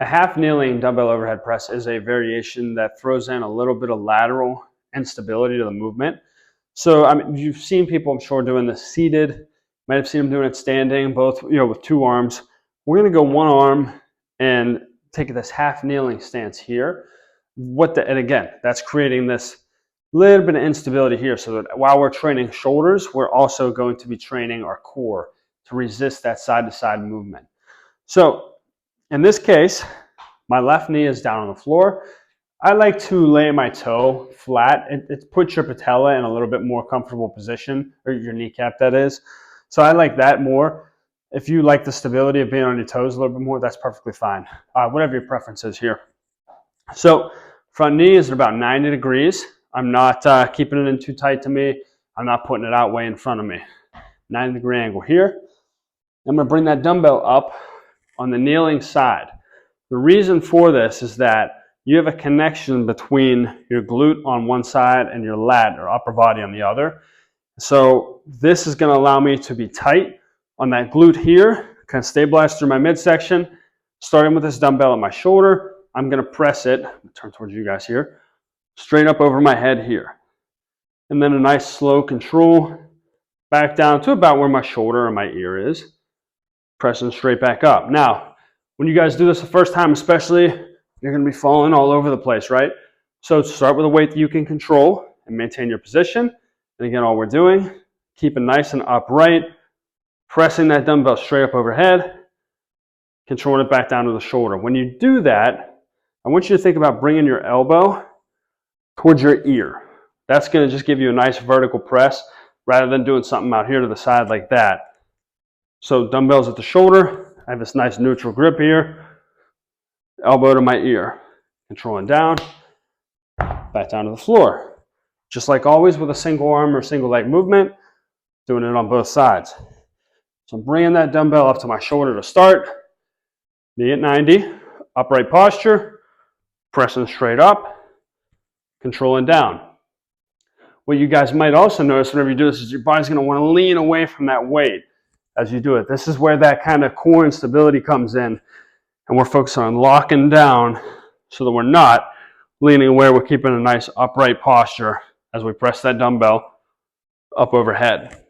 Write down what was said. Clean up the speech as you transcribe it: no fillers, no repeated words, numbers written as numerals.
A half kneeling dumbbell overhead press is a variation that throws in a little bit of lateral instability to the movement. So I mean, you've seen people, I'm sure, doing this seated. Might have seen them doing it standing, both with 2 arms. We're going to go 1 arm and take this half kneeling stance here. And again, that's creating this little bit of instability here, so that while we're training shoulders, we're also going to be training our core to resist that side-to-side movement. So in this case, my left knee is down on the floor. I like to lay my toe flat. It puts your patella in a little bit more comfortable position, or your kneecap, that is. So I like that more. If you like the stability of being on your toes a little bit more, that's perfectly fine. Whatever your preference is here. So front knee is at about 90 degrees. I'm not keeping it in too tight to me. I'm not putting it out way in front of me. 90-degree angle here. I'm going to bring that dumbbell up on the kneeling side. The reason for this is that you have a connection between your glute on one side and your lat or upper body on the other. So this is going to allow me to be tight on that glute here, kind of stabilize through my midsection. Starting with this dumbbell at my shoulder, I'm going to press it, turn towards you guys here, straight up over my head here. And then a nice slow control back down to about where my shoulder and my ear is. Pressing straight back up. Now, when you guys do this the first time especially, you're going to be falling all over the place, right? So start with a weight that you can control and maintain your position. And again, all we're doing, keep it nice and upright, pressing that dumbbell straight up overhead, controlling it back down to the shoulder. When you do that, I want you to think about bringing your elbow towards your ear. That's going to just give you a nice vertical press rather than doing something out here to the side like that. So dumbbells at the shoulder, I have this nice neutral grip here, elbow to my ear, controlling down, back down to the floor. Just like always with a single arm or single leg movement, doing it on both sides. So I'm bringing that dumbbell up to my shoulder to start, knee at 90, upright posture, pressing straight up, controlling down. What you guys might also notice whenever you do this is your body's going to want to lean away from that weight as you do it. This is where that kind of core instability comes in, and we're focused on locking down so that we're not leaning away. We're keeping a nice upright posture as we press that dumbbell up overhead.